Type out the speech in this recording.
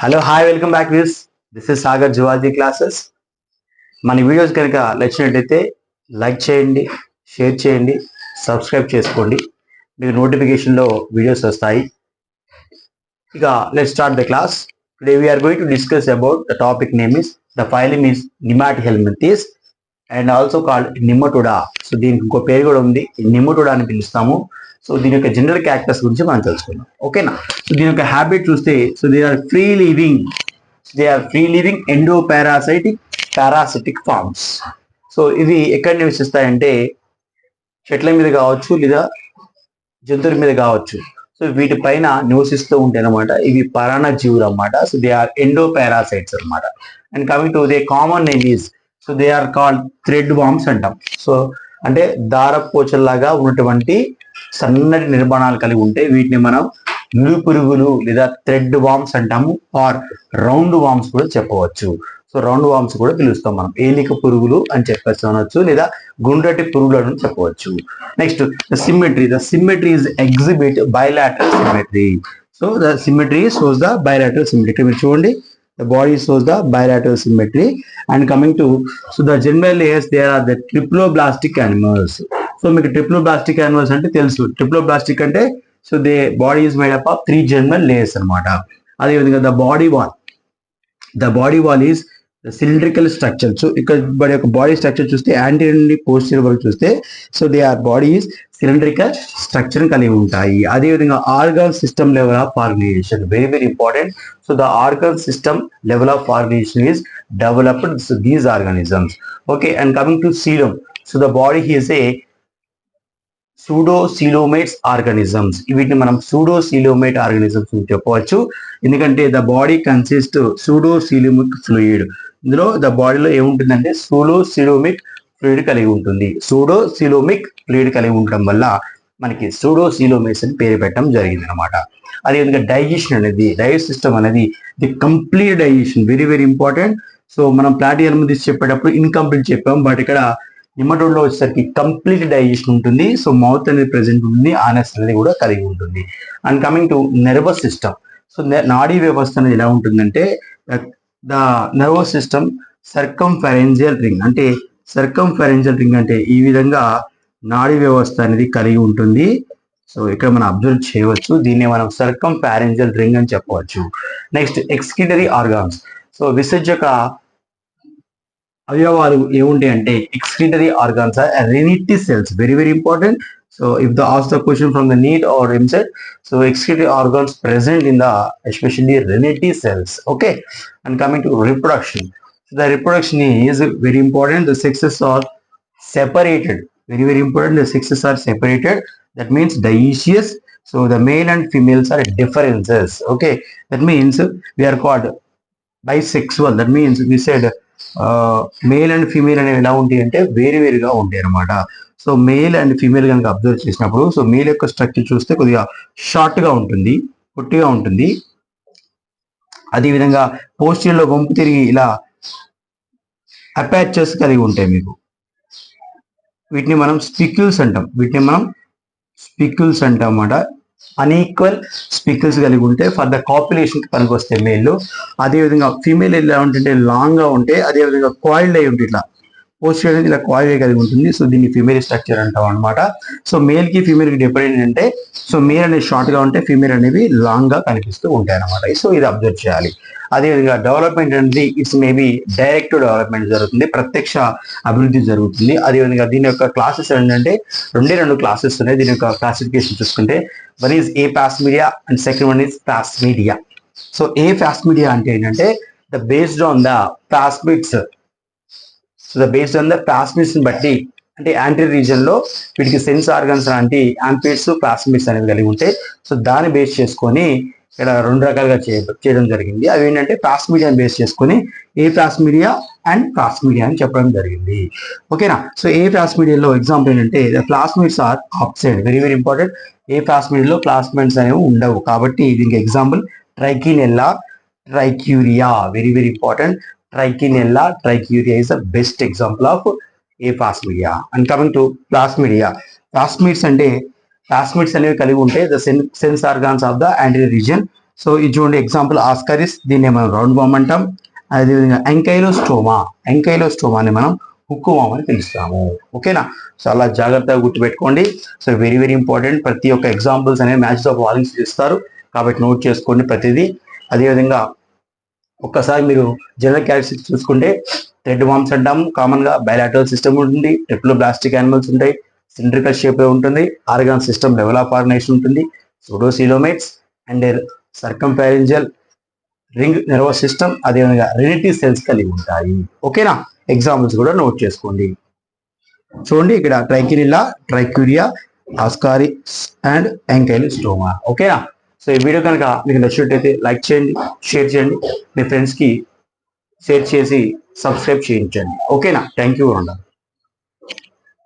Hello hi welcome back this is Sagar zoology classes. మన videos కనుక నచ్చినట్టయితే లైక్ చేయండి, షేర్ చేయండి, సబ్స్క్రైబ్ చేసుకోండి. మీకు నోటిఫికేషన్లో వీడియోస్ వస్తాయి. ఇక let's start the class. Today we are going to discuss about the topic name is the phylum is nemathelminthes and also called nematoda. So దీనికి ఇంకో పేరు కూడా ఉంది, నిమ్మటోడా అని పిలుస్తాము. సో దీని యొక్క జనరల్ క్యారెక్టర్స్ గురించి మనం తెలుసుకుందాం, ఓకేనా. సో దీని యొక్క హ్యాబిట్ చూస్తే, so they are free living endo parasitic forms. So ఇవి ఎక్కడ నివసిస్తాయంటే చెట్ల మీద కావచ్చు లేదా జంతువుల మీద కావచ్చు. సో వీటిపైన నివసిస్తూ ఉంటాయి అనమాట. ఇవి పరాణ జీవులు అనమాట. So they are endoparasites అనమాట. And coming to the common name is, so they are called thread worms అంటాం. సో అంటే దారపోచల్లాగా ఉన్నటువంటి సన్నటి నిర్మాణాలు కలిగి ఉంటే వీటిని మనం నులి పురుగులు లేదా థ్రెడ్ వామ్స్ అంటాము, ఆర్ రౌండ్ వామ్స్ కూడా చెప్పవచ్చు. సో రౌండ్ వామ్స్ కూడా పిలుస్తాం మనం. ఏలిక పురుగులు అని చెప్పచ్చు అనొచ్చు, లేదా గుండ్రటి పురుగులు అని చెప్పవచ్చు. Next the symmetry is exhibit bilateral symmetry. So the symmetry shows the bilateral symmetry. మీరు చూడండి, the body shows the bilateral symmetry. And coming to, so the germinal layers, there are the triploblastic animals. So మీకు triploblastic animals అంటే తెలుసు. Triploblastic అంటే so they body is made up of 3 germinal layers అనమాట. అదేవిధంగా the body wall is the cylindrical structure. So ఇక్కడ వాడి యొక్క body structure చూస్తే యాంటీరియర్ నుండి పోస్టీరియర్ వరకు చూస్తే, so they are body is cylindrical structure కలిగి ఉంటాయి. అదేవిధంగా organ system level of organization, very very important. So the organ system level of organization is developed these organisms. Okay, and coming to coelom, so the body is a pseudocoelomates organisms. వీటిని మనం pseudocoelomate organisms అని చెప్పవచ్చు. ఎందుకంటే the body consist pseudocoelomic fluid. ఇందులో the బాడీలో ఏముంటుందంటే సూడోసీలోమిక్ fluid కలిగి ఉంటుంది. సూడోసీలోమిక్ ఫ్లూయిడ్ కలిగి ఉండడం వల్ల మనకి సూడోసీలోమేట్స్ అని పేరు పెట్టడం జరిగింది అనమాట. అదేవిధంగా డైజెషన్ సిస్టమ్ అనేది the complete digestion, very very important. So మనం ప్లాటిహెల్మింథిస్ చెప్పేటప్పుడు ఇన్కంప్లీట్ చెప్పాం, బట్ ఇక్కడ నిమ్మటోడ్లో వచ్చేసరికి కంప్లీట్ డైజెషన్ ఉంటుంది. సో మౌత్ అనేది ప్రెసెంట్ ఉంటుంది, ఆనస్ అనేది కూడా కలిగి ఉంటుంది. And coming to nervous system, so నాడీ వ్యవస్థ అనేది ఎలా ఉంటుందంటే ద నర్వస్ సిస్టమ్ సర్కంఫరెన్జియల్ రింగ్ అంటే ఈ విధంగా నాడీ వ్యవస్థ అనేది కలిగి ఉంటుంది. సో ఇక్కడ మనం అబ్జర్వ్ చేయవచ్చు, దీన్ని మనం సర్కంఫరెన్జియల్ రింగ్ అని చెప్పవచ్చు. నెక్స్ట్ ఎక్స్క్రీటరీ ఆర్గాన్స్, సో విసర్జక అవయవాలు ఏముంటాయి అంటే excretory organs are renette cells, very very important. So if the ask the question from the NEET or MCET, so excretory organs present in the especially renity cells. Okay, and coming to reproduction, so the reproduction is very important. The sexes are separated, very very important. The sexes are separated, that means dioecious. So the male and females are differences. Okay, that means we are called bisexual. That means we said male and female అనేవి ఎలా ఉంటాయి అంటే వేరు వేరుగా ఉంటాయి అనమాట. So male and female కనుక observe చేసినప్పుడు, సో మేల్ యొక్క స్ట్రక్చర్ చూస్తే కొద్దిగా షార్ట్ గా ఉంటుంది, పొట్టిగా ఉంటుంది. అదేవిధంగా పోస్టీరియర్లో వంపు తిరిగి ఇలా అపాచెస్ కలిగి ఉంటాయి మీకు. వీటిని మనం స్పిక్యూల్స్ అంటాం అన్నమాట. అన్ఈక్వల్ స్పికిల్స్ కలిగి ఉంటే ఫర్ ద కాపులేషన్ పనికి వస్తే మేల్. అదేవిధంగా ఫీమేల్ ఎలా ఉంటుంటే లాంగ్ గా ఉంటే, అదేవిధంగా కాయిల్డ్ అయి ఉంటుంది, ఇట్లా పోస్టర్ అనేది ఇలా కాయిల్ కలిగి ఉంటుంది. సో దీన్ని ఫీమేల్ స్ట్రక్చర్ అంటాం అనమాట. సో మేల్ కి ఫీమేల్ కి డిఫరెంట్ ఏంటంటే, సో మేల్ అనేది షార్ట్ గా ఉంటే ఫీమేల్ అనేవి లాంగ్ గా కనిపిస్తూ ఉంటాయి అనమాట. సో ఇది అబ్జర్వ్ చేయాలి. అదేవిధంగా డెవలప్మెంట్ అనేది ఇట్స్ మేబీ డైరెక్ట్ డెవలప్మెంట్ జరుగుతుంది, ప్రత్యక్ష అభివృద్ధి జరుగుతుంది. అదేవిధంగా దీని యొక్క క్లాసెస్ ఏంటంటే రెండు క్లాసెస్ ఉన్నాయి. దీని యొక్క క్లాసిఫికేషన్ చూసుకుంటే, one is aphasmidia and second one is phasmidia. So aphasmidia అంటే ఏంటంటే the based on the phasmids. So the based on the phasmids బట్టి, అంటే యాంటీరియర్ రీజన్ లో వీటికి సెన్స్ ఆర్గన్స్ లాంటి యాంపిడ్స్ ప్లాస్మిడ్స్ అనేవి కలిగి ఉంటాయి. సో దాన్ని బేస్ చేసుకొని ఇక్కడ రెండు రకాలుగా చేయడం జరిగింది. అవి ఏంటంటే ప్లాస్మిడియాని బేస్ చేసుకొని ఏ ప్లాస్మిడియా అండ్ ప్లాస్మిడియా అని చెప్పడం జరిగింది. ఓకేనా. సో ఏ ప్లాస్మిడియాలో ఎగ్జాంపుల్ ఏంటంటే the phasmids are absent, very very important. ఏ ప్లాస్మిడియాలో ప్లాస్మిడ్స్ అనేవి ఉండవు కాబట్టి దీనికి example trichinella, trichuria, very very important. Trichuria is the best example of a plasmidia. And coming to plasmidia, plasmids అనేవి కలిగి ఉంటే the sense organs of the anterior region. So ఇది చూడండి ఎగ్జాంపుల్ ఆస్కారిస్, దీన్ని మనం రౌండ్ వామ్ అంటాం. అదేవిధంగా ఎంకైలోస్టోమాని మనం హుక్కు వామ్ అని పిలుస్తాము. ఓకేనా? సో అలా జాగ్రత్తగా గుర్తుపెట్టుకోండి. So very very important. ప్రతి ఒక్క ఎగ్జాంపుల్స్ అనేవి మ్యాచెస్ ఆఫ్ వాల్యూమ్స్ ఇస్తారు కాబట్టి నోట్ చేసుకోండి ప్రతిదీ. అదేవిధంగా ఒక్కసారి మీరు జనరల్ క్యారెక్టరిస్టిక్స్ చూసుకుంటే థ్రెడ్ వామ్స్ అంటాము, కామన్ గా బయలాటరల్ సిస్టమ్ ఉంటుంది, ట్రిప్లోబ్లాస్టిక్ యానిమల్స్ ఉంటాయి, సిలిండ్రికల్ షేప్ ఉంటుంది, organ system level of organization ఉంటుంది, pseudocoelomates and circumpharyngeal ring nervous system, అదేవిధంగా రెనిటీ సెల్స్ కలిగి ఉంటాయి. ఓకేనా? ఎగ్జాంపుల్స్ కూడా నోట్ చేసుకోండి. చూడండి ఇక్కడ ట్రైకినిలా, ట్రైక్యూరియా, ఆస్కారిస్ అండ్ ఎంకైలోస్టోమా. ఓకేనా? సో ఈ వీడియో కనుక మీకు నచ్చినట్టయితే లైక్ చేయండి, షేర్ చేయండి, మీ ఫ్రెండ్స్కి షేర్ చేసి సబ్స్క్రైబ్ చేయించండి. ఓకేనా? Thank you.